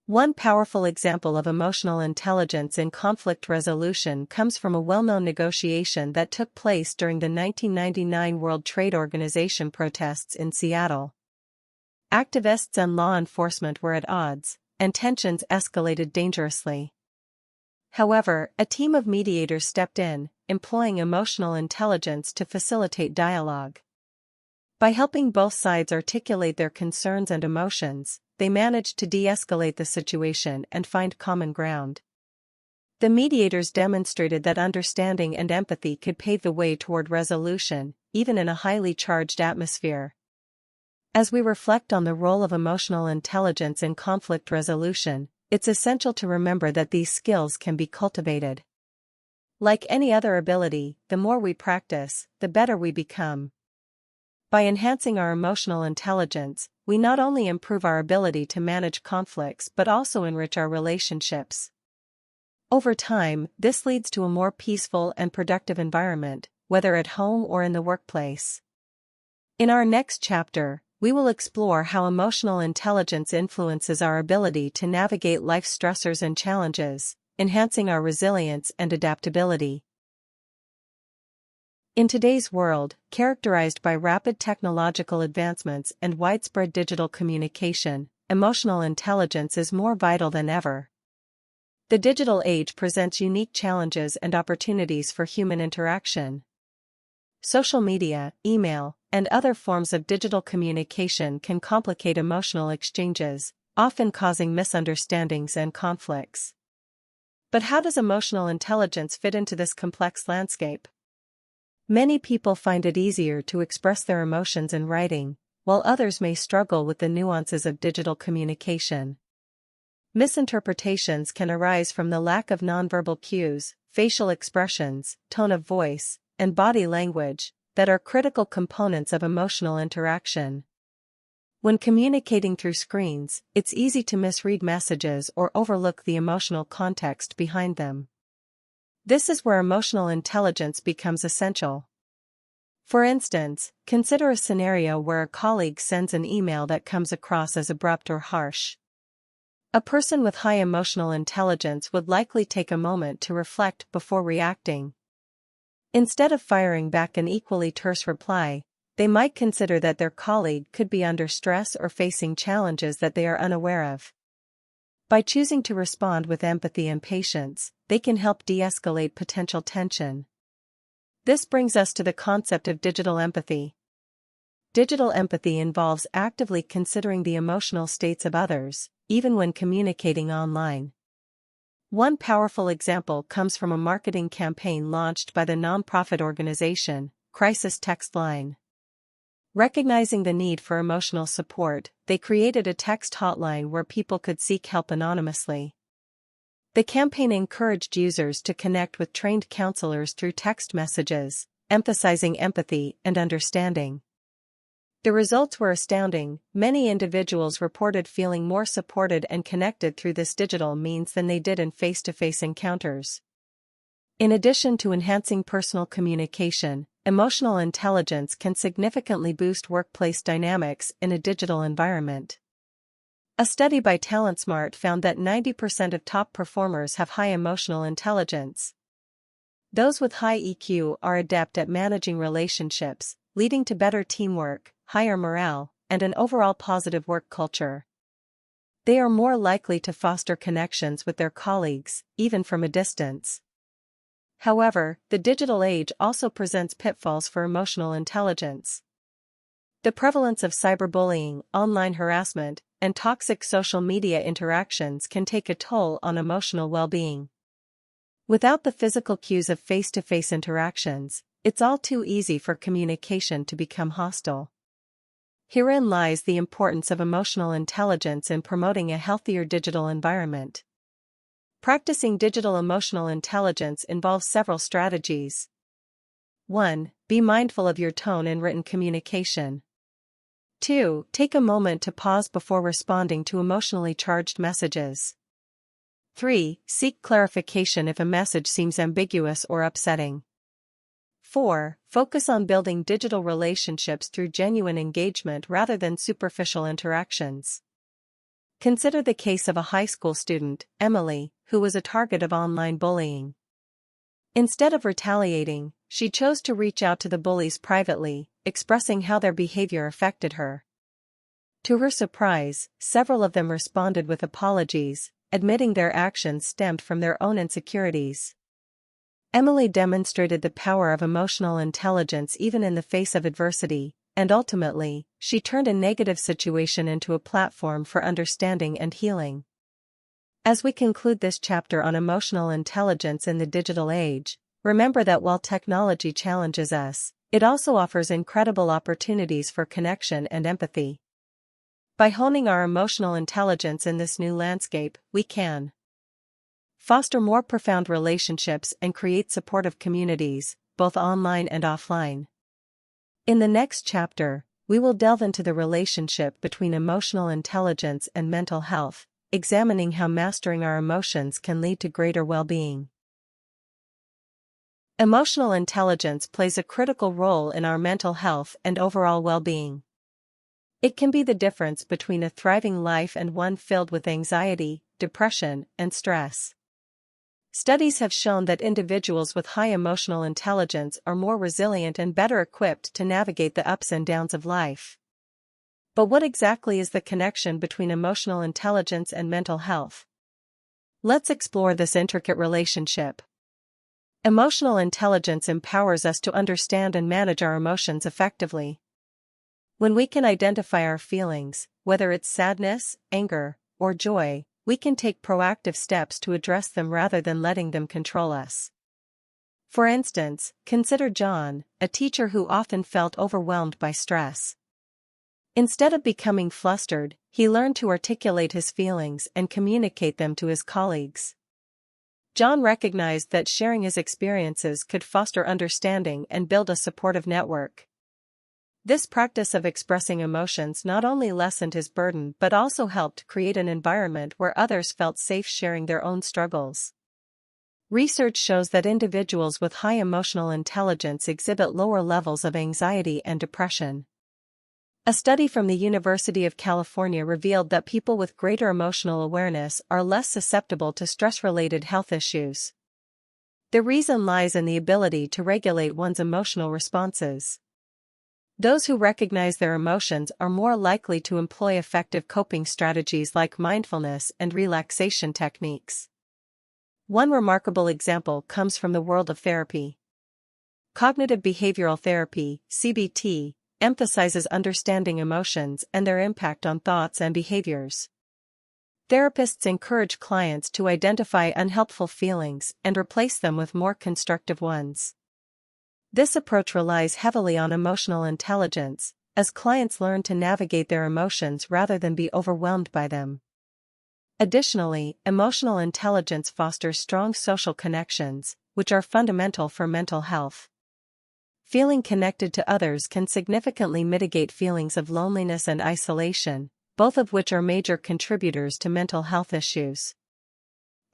Speaker 1: One powerful example of emotional intelligence in conflict resolution comes from a well-known negotiation that took place during the 1999 World Trade Organization protests in Seattle. Activists and law enforcement were at odds, and tensions escalated dangerously. However, a team of mediators stepped in, employing emotional intelligence to facilitate dialogue. By helping both sides articulate their concerns and emotions, they managed to de-escalate the situation and find common ground. The mediators demonstrated that understanding and empathy could pave the way toward resolution, even in a highly charged atmosphere. As we reflect on the role of emotional intelligence in conflict resolution, it's essential to remember that these skills can be cultivated. Like any other ability, the more we practice, the better we become. By enhancing our emotional intelligence, we not only improve our ability to manage conflicts but also enrich our relationships. Over time, this leads to a more peaceful and productive environment, whether at home or in the workplace. In our next chapter, we will explore how emotional intelligence influences our ability to navigate life's stressors and challenges, enhancing our resilience and adaptability. In today's world, characterized by rapid technological advancements and widespread digital communication, emotional intelligence is more vital than ever. The digital age presents unique challenges and opportunities for human interaction. Social media, email, and other forms of digital communication can complicate emotional exchanges, often causing misunderstandings and conflicts. But how does emotional intelligence fit into this complex landscape? Many people find it easier to express their emotions in writing, while others may struggle with the nuances of digital communication. Misinterpretations can arise from the lack of nonverbal cues, facial expressions, tone of voice, and body language that are critical components of emotional interaction. When communicating through screens, it's easy to misread messages or overlook the emotional context behind them. This is where emotional intelligence becomes essential. For instance, consider a scenario where a colleague sends an email that comes across as abrupt or harsh. A person with high emotional intelligence would likely take a moment to reflect before reacting. Instead of firing back an equally terse reply, they might consider that their colleague could be under stress or facing challenges that they are unaware of. By choosing to respond with empathy and patience, they can help de-escalate potential tension. This brings us to the concept of digital empathy. Digital empathy involves actively considering the emotional states of others, even when communicating online. One powerful example comes from a marketing campaign launched by the nonprofit organization, Crisis Text Line. Recognizing the need for emotional support, they created a text hotline where people could seek help anonymously. The campaign encouraged users to connect with trained counselors through text messages, emphasizing empathy and understanding. The results were astounding. Many individuals reported feeling more supported and connected through this digital means than they did in face-to-face encounters. In addition to enhancing personal communication, emotional intelligence can significantly boost workplace dynamics in a digital environment. A study by TalentSmart found that 90% of top performers have high emotional intelligence. Those with high EQ are adept at managing relationships, leading to better teamwork, higher morale, and an overall positive work culture. They are more likely to foster connections with their colleagues, even from a distance. However, the digital age also presents pitfalls for emotional intelligence. The prevalence of cyberbullying, online harassment, and toxic social media interactions can take a toll on emotional well-being. Without the physical cues of face-to-face interactions, it's all too easy for communication to become hostile. Herein lies the importance of emotional intelligence in promoting a healthier digital environment. Practicing digital emotional intelligence involves several strategies. 1. Be mindful of your tone in written communication. 2. Take a moment to pause before responding to emotionally charged messages. 3. Seek clarification if a message seems ambiguous or upsetting. 4. Focus on building digital relationships through genuine engagement rather than superficial interactions. Consider the case of a high school student, Emily, who was a target of online bullying. Instead of retaliating, she chose to reach out to the bullies privately, expressing how their behavior affected her. To her surprise, several of them responded with apologies, admitting their actions stemmed from their own insecurities. Emily demonstrated the power of emotional intelligence even in the face of adversity, and ultimately, she turned a negative situation into a platform for understanding and healing. As we conclude this chapter on emotional intelligence in the digital age, remember that while technology challenges us, it also offers incredible opportunities for connection and empathy. By honing our emotional intelligence in this new landscape, we can foster more profound relationships and create supportive communities, both online and offline. In the next chapter, we will delve into the relationship between emotional intelligence and mental health, examining how mastering our emotions can lead to greater well-being. Emotional intelligence plays a critical role in our mental health and overall well-being. It can be the difference between a thriving life and one filled with anxiety, depression, and stress. Studies have shown that individuals with high emotional intelligence are more resilient and better equipped to navigate the ups and downs of life. But what exactly is the connection between emotional intelligence and mental health? Let's explore this intricate relationship. Emotional intelligence empowers us to understand and manage our emotions effectively. When we can identify our feelings, whether it's sadness, anger, or joy, we can take proactive steps to address them rather than letting them control us. For instance, consider John, a teacher who often felt overwhelmed by stress. Instead of becoming flustered, he learned to articulate his feelings and communicate them to his colleagues. John recognized that sharing his experiences could foster understanding and build a supportive network. This practice of expressing emotions not only lessened his burden but also helped create an environment where others felt safe sharing their own struggles. Research shows that individuals with high emotional intelligence exhibit lower levels of anxiety and depression. A study from the University of California revealed that people with greater emotional awareness are less susceptible to stress-related health issues. The reason lies in the ability to regulate one's emotional responses. Those who recognize their emotions are more likely to employ effective coping strategies like mindfulness and relaxation techniques. One remarkable example comes from the world of therapy. Cognitive behavioral therapy, CBT, emphasizes understanding emotions and their impact on thoughts and behaviors. Therapists encourage clients to identify unhelpful feelings and replace them with more constructive ones. This approach relies heavily on emotional intelligence, as clients learn to navigate their emotions rather than be overwhelmed by them. Additionally, emotional intelligence fosters strong social connections, which are fundamental for mental health. Feeling connected to others can significantly mitigate feelings of loneliness and isolation, both of which are major contributors to mental health issues.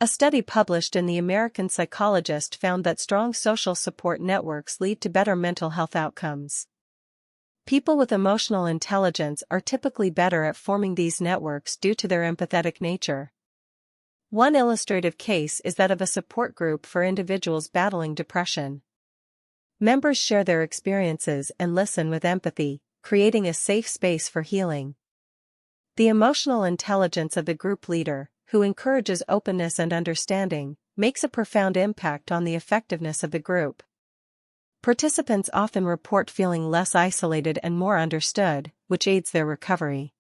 Speaker 1: A study published in The American Psychologist found that strong social support networks lead to better mental health outcomes. People with emotional intelligence are typically better at forming these networks due to their empathetic nature. One illustrative case is that of a support group for individuals battling depression. Members share their experiences and listen with empathy, creating a safe space for healing. The emotional intelligence of the group leader, who encourages openness and understanding, makes a profound impact on the effectiveness of the group. Participants often report feeling less isolated and more understood, which aids their recovery.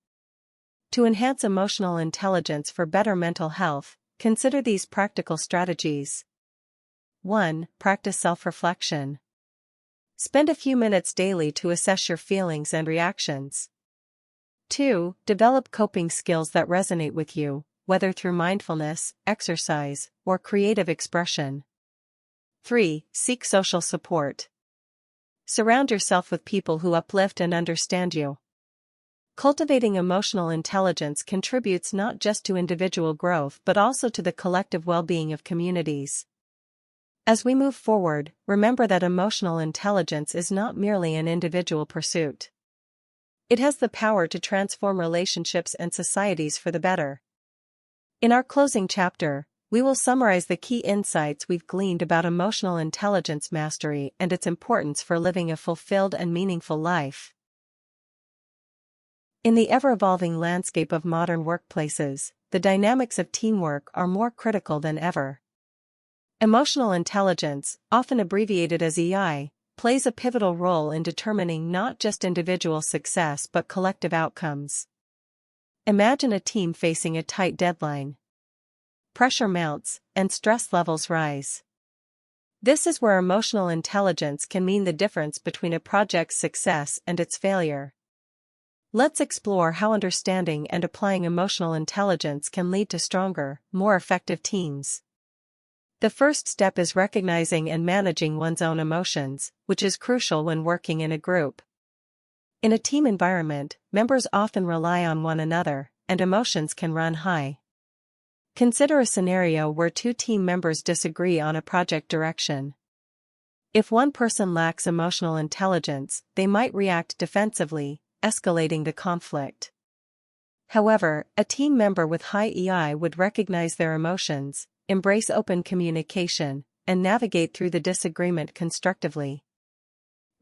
Speaker 1: To enhance emotional intelligence for better mental health, consider these practical strategies. 1. Practice self-reflection. Spend a few minutes daily to assess your feelings and reactions. 2. Develop coping skills that resonate with you, whether through mindfulness, exercise, or creative expression. 3. Seek social support. Surround yourself with people who uplift and understand you. Cultivating emotional intelligence contributes not just to individual growth but also to the collective well-being of communities. As we move forward, remember that emotional intelligence is not merely an individual pursuit. It has the power to transform relationships and societies for the better. In our closing chapter, we will summarize the key insights we've gleaned about emotional intelligence mastery and its importance for living a fulfilled and meaningful life. In the ever-evolving landscape of modern workplaces, the dynamics of teamwork are more critical than ever. Emotional intelligence, often abbreviated as EI, plays a pivotal role in determining not just individual success but collective outcomes. Imagine a team facing a tight deadline. Pressure mounts, and stress levels rise. This is where emotional intelligence can mean the difference between a project's success and its failure. Let's explore how understanding and applying emotional intelligence can lead to stronger, more effective teams. The first step is recognizing and managing one's own emotions, which is crucial when working in a group. In a team environment, members often rely on one another, and emotions can run high. Consider a scenario where two team members disagree on a project direction. If one person lacks emotional intelligence, they might react defensively, escalating the conflict. However, a team member with high EI would recognize their emotions, embrace open communication, and navigate through the disagreement constructively.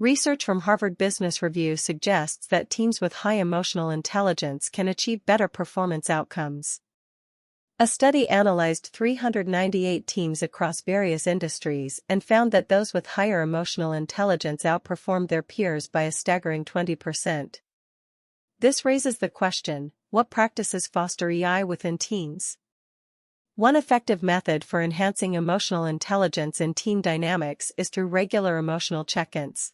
Speaker 1: Research from Harvard Business Review suggests that teams with high emotional intelligence can achieve better performance outcomes. A study analyzed 398 teams across various industries and found that those with higher emotional intelligence outperformed their peers by a staggering 20%. This raises the question, what practices foster EI within teams? One effective method for enhancing emotional intelligence in team dynamics is through regular emotional check-ins.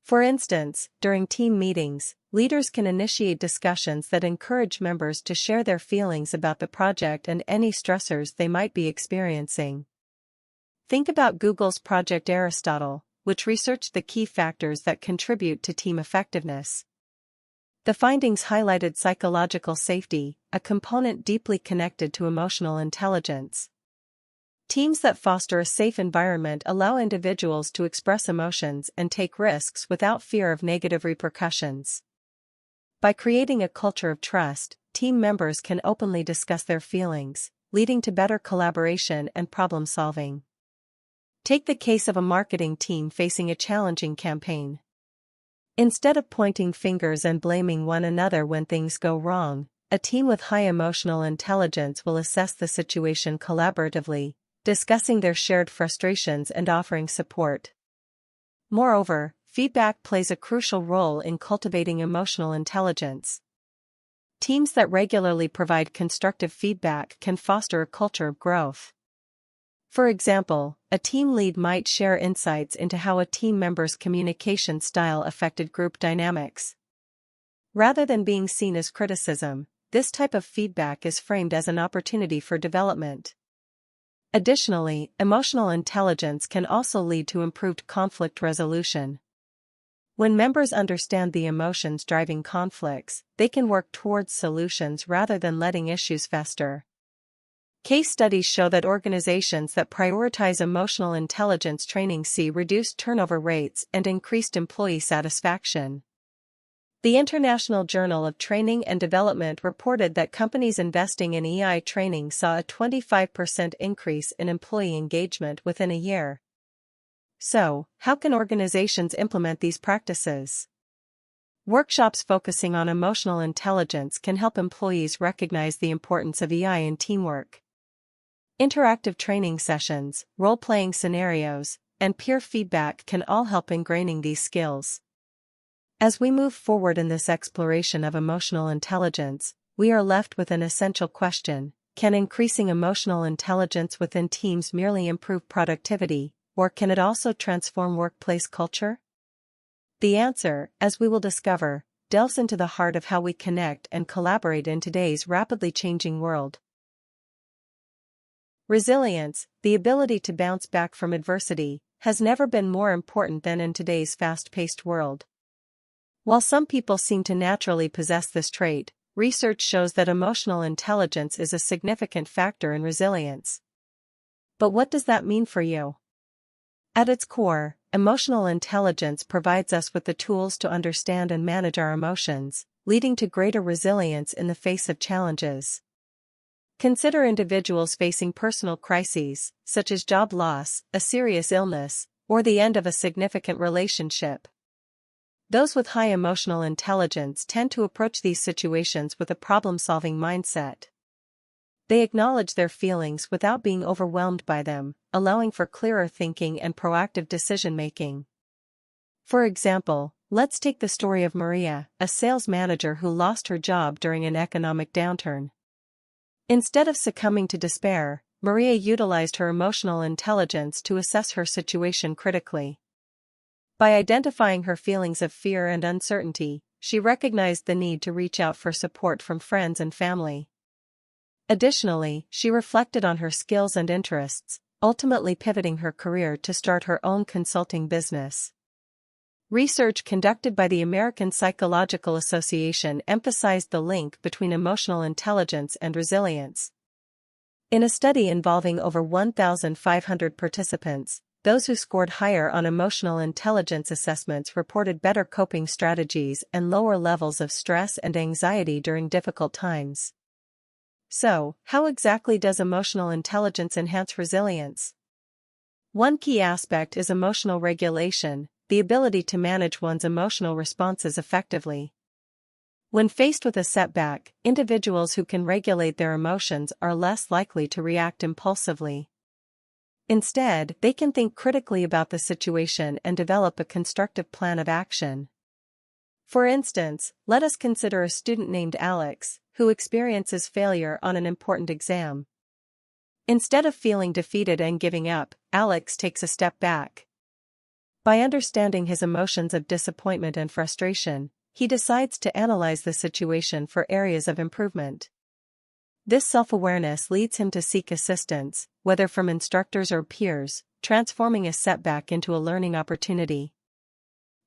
Speaker 1: For instance, during team meetings, leaders can initiate discussions that encourage members to share their feelings about the project and any stressors they might be experiencing. Think about Google's Project Aristotle, which researched the key factors that contribute to team effectiveness. The findings highlighted psychological safety, a component deeply connected to emotional intelligence. Teams that foster a safe environment allow individuals to express emotions and take risks without fear of negative repercussions. By creating a culture of trust, team members can openly discuss their feelings, leading to better collaboration and problem solving. Take the case of a marketing team facing a challenging campaign. Instead of pointing fingers and blaming one another when things go wrong, a team with high emotional intelligence will assess the situation collaboratively, discussing their shared frustrations and offering support. Moreover, feedback plays a crucial role in cultivating emotional intelligence. Teams that regularly provide constructive feedback can foster a culture of growth. For example, a team lead might share insights into how a team member's communication style affected group dynamics. Rather than being seen as criticism, this type of feedback is framed as an opportunity for development. Additionally, emotional intelligence can also lead to improved conflict resolution. When members understand the emotions driving conflicts, they can work towards solutions rather than letting issues fester. Case studies show that organizations that prioritize emotional intelligence training see reduced turnover rates and increased employee satisfaction. The International Journal of Training and Development reported that companies investing in EI training saw a 25% increase in employee engagement within a year. So, how can organizations implement these practices? Workshops focusing on emotional intelligence can help employees recognize the importance of EI in teamwork. Interactive training sessions, role-playing scenarios, and peer feedback can all help ingraining these skills. As we move forward in this exploration of emotional intelligence, we are left with an essential question: can increasing emotional intelligence within teams merely improve productivity, or can it also transform workplace culture? The answer, as we will discover, delves into the heart of how we connect and collaborate in today's rapidly changing world. Resilience, the ability to bounce back from adversity, has never been more important than in today's fast-paced world. While some people seem to naturally possess this trait, research shows that emotional intelligence is a significant factor in resilience. But what does that mean for you? At its core, emotional intelligence provides us with the tools to understand and manage our emotions, leading to greater resilience in the face of challenges. Consider individuals facing personal crises, such as job loss, a serious illness, or the end of a significant relationship. Those with high emotional intelligence tend to approach these situations with a problem-solving mindset. They acknowledge their feelings without being overwhelmed by them, allowing for clearer thinking and proactive decision-making. For example, let's take the story of Maria, a sales manager who lost her job during an economic downturn. Instead of succumbing to despair, Maria utilized her emotional intelligence to assess her situation critically. By identifying her feelings of fear and uncertainty, she recognized the need to reach out for support from friends and family. Additionally, she reflected on her skills and interests, ultimately pivoting her career to start her own consulting business. Research conducted by the American Psychological Association emphasized the link between emotional intelligence and resilience. In a study involving over 1,500 participants, those who scored higher on emotional intelligence assessments reported better coping strategies and lower levels of stress and anxiety during difficult times. So, how exactly does emotional intelligence enhance resilience? One key aspect is emotional regulation, the ability to manage one's emotional responses effectively. When faced with a setback, individuals who can regulate their emotions are less likely to react impulsively. Instead, they can think critically about the situation and develop a constructive plan of action. For instance, let us consider a student named Alex, who experiences failure on an important exam. Instead of feeling defeated and giving up, Alex takes a step back. By understanding his emotions of disappointment and frustration, he decides to analyze the situation for areas of improvement. This self-awareness leads him to seek assistance, whether from instructors or peers, transforming a setback into a learning opportunity.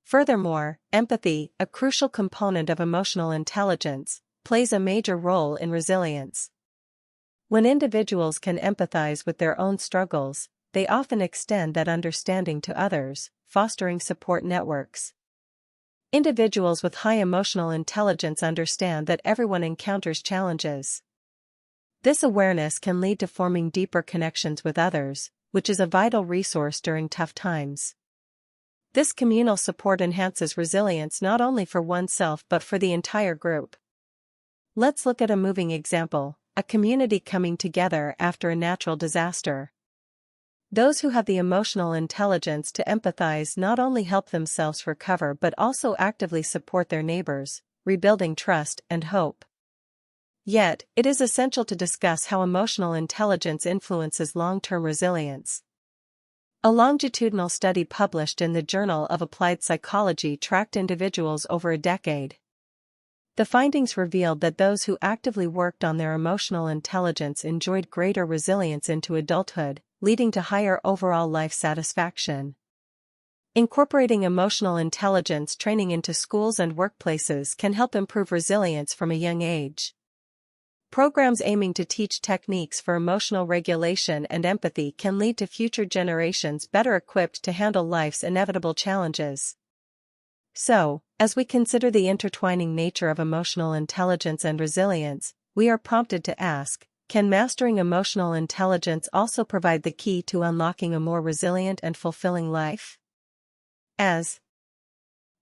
Speaker 1: Furthermore, empathy, a crucial component of emotional intelligence, plays a major role in resilience. When individuals can empathize with their own struggles, they often extend that understanding to others, fostering support networks. Individuals with high emotional intelligence understand that everyone encounters challenges. This awareness can lead to forming deeper connections with others, which is a vital resource during tough times. This communal support enhances resilience not only for oneself but for the entire group. Let's look at a moving example, a community coming together after a natural disaster. Those who have the emotional intelligence to empathize not only help themselves recover but also actively support their neighbors, rebuilding trust and hope. Yet, it is essential to discuss how emotional intelligence influences long-term resilience. A longitudinal study published in the Journal of Applied Psychology tracked individuals over a decade. The findings revealed that those who actively worked on their emotional intelligence enjoyed greater resilience into adulthood, leading to higher overall life satisfaction. Incorporating emotional intelligence training into schools and workplaces can help improve resilience from a young age. Programs aiming to teach techniques for emotional regulation and empathy can lead to future generations better equipped to handle life's inevitable challenges. So, as we consider the intertwining nature of emotional intelligence and resilience, we are prompted to ask, can mastering emotional intelligence also provide the key to unlocking a more resilient and fulfilling life? As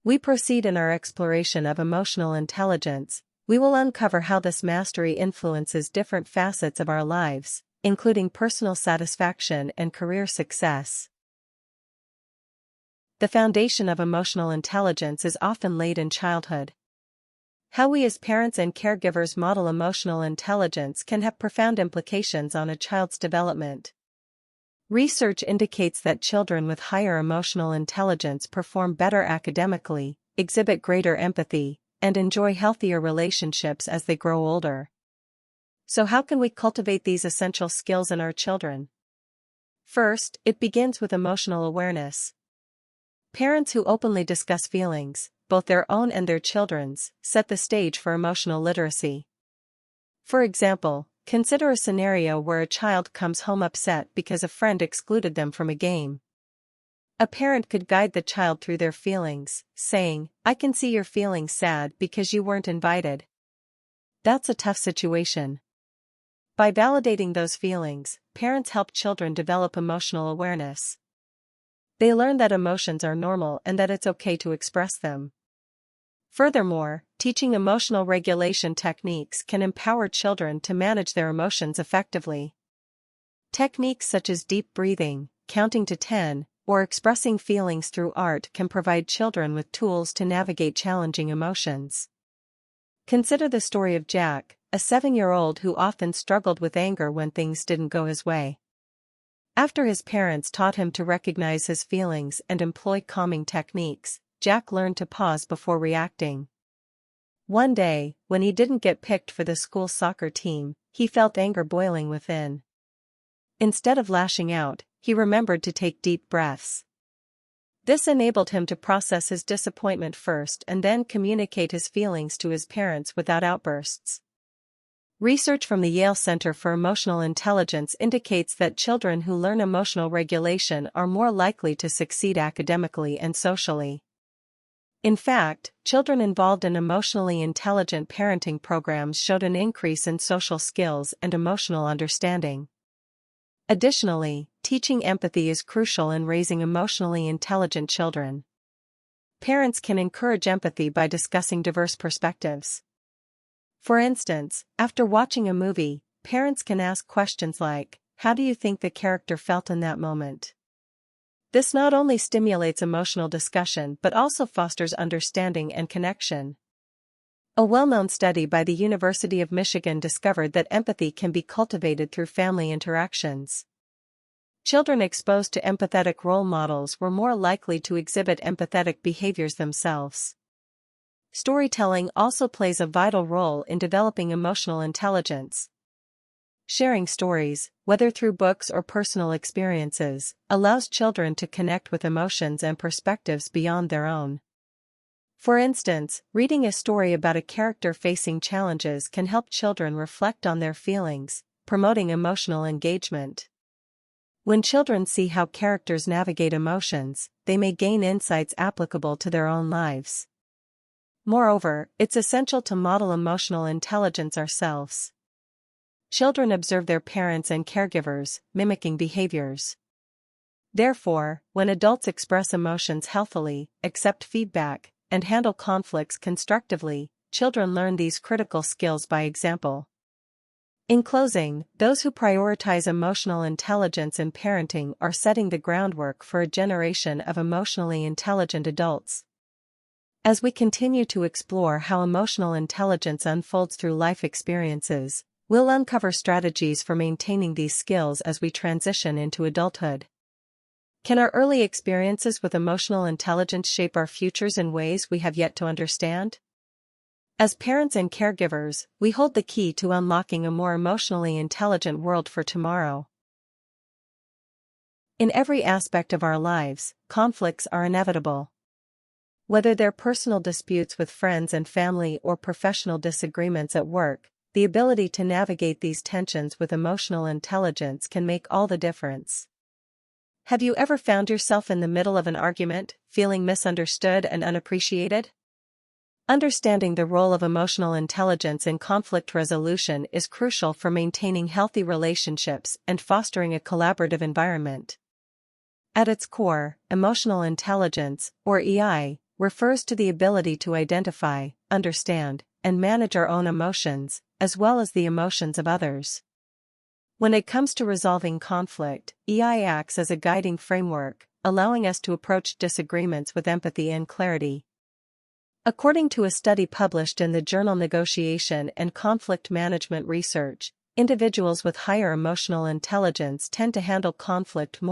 Speaker 1: we proceed in our exploration of emotional intelligence, we will uncover how this mastery influences different facets of our lives, including personal satisfaction and career success. The foundation of emotional intelligence is often laid in childhood. How we as parents and caregivers model emotional intelligence can have profound implications on a child's development. Research indicates that children with higher emotional intelligence perform better academically, exhibit greater empathy, and enjoy healthier relationships as they grow older. So how can we cultivate these essential skills in our children? First, it begins with emotional awareness. Parents who openly discuss feelings, both their own and their children's, set the stage for emotional literacy. For example, consider a scenario where a child comes home upset because a friend excluded them from a game. A parent could guide the child through their feelings, saying, "I can see you're feeling sad because you weren't invited. That's a tough situation." By validating those feelings, parents help children develop emotional awareness. They learn that emotions are normal and that it's okay to express them. Furthermore, teaching emotional regulation techniques can empower children to manage their emotions effectively. Techniques such as deep breathing, counting to 10, or expressing feelings through art can provide children with tools to navigate challenging emotions. Consider the story of Jack, a 7-year-old who often struggled with anger when things didn't go his way. After his parents taught him to recognize his feelings and employ calming techniques, Jack learned to pause before reacting. One day, when he didn't get picked for the school soccer team, he felt anger boiling within. Instead of lashing out, he remembered to take deep breaths. This enabled him to process his disappointment first and then communicate his feelings to his parents without outbursts. Research from the Yale Center for Emotional Intelligence indicates that children who learn emotional regulation are more likely to succeed academically and socially. In fact, children involved in emotionally intelligent parenting programs showed an increase in social skills and emotional understanding. Additionally, teaching empathy is crucial in raising emotionally intelligent children. Parents can encourage empathy by discussing diverse perspectives. For instance, after watching a movie, parents can ask questions like, "How do you think the character felt in that moment?" This not only stimulates emotional discussion but also fosters understanding and connection. A well-known study by the University of Michigan discovered that empathy can be cultivated through family interactions. Children exposed to empathetic role models were more likely to exhibit empathetic behaviors themselves. Storytelling also plays a vital role in developing emotional intelligence. Sharing stories, whether through books or personal experiences, allows children to connect with emotions and perspectives beyond their own. For instance, reading a story about a character facing challenges can help children reflect on their feelings, promoting emotional engagement. When children see how characters navigate emotions, they may gain insights applicable to their own lives. Moreover, it's essential to model emotional intelligence ourselves. Children observe their parents and caregivers, mimicking behaviors. Therefore, when adults express emotions healthily, accept feedback, and handle conflicts constructively, children learn these critical skills by example. In closing, those who prioritize emotional intelligence in parenting are setting the groundwork for a generation of emotionally intelligent adults. As we continue to explore how emotional intelligence unfolds through life experiences, we'll uncover strategies for maintaining these skills as we transition into adulthood. Can our early experiences with emotional intelligence shape our futures in ways we have yet to understand? As parents and caregivers, we hold the key to unlocking a more emotionally intelligent world for tomorrow. In every aspect of our lives, conflicts are inevitable. Whether they're personal disputes with friends and family or professional disagreements at work, the ability to navigate these tensions with emotional intelligence can make all the difference. Have you ever found yourself in the middle of an argument, feeling misunderstood and unappreciated? Understanding the role of emotional intelligence in conflict resolution is crucial for maintaining healthy relationships and fostering a collaborative environment. At its core, emotional intelligence, or EI, refers to the ability to identify, understand, and manage our own emotions, as well as the emotions of others. When it comes to resolving conflict, EI acts as a guiding framework, allowing us to approach disagreements with empathy and clarity. According to a study published in the journal Negotiation and Conflict Management Research, individuals with higher emotional intelligence tend to handle conflict more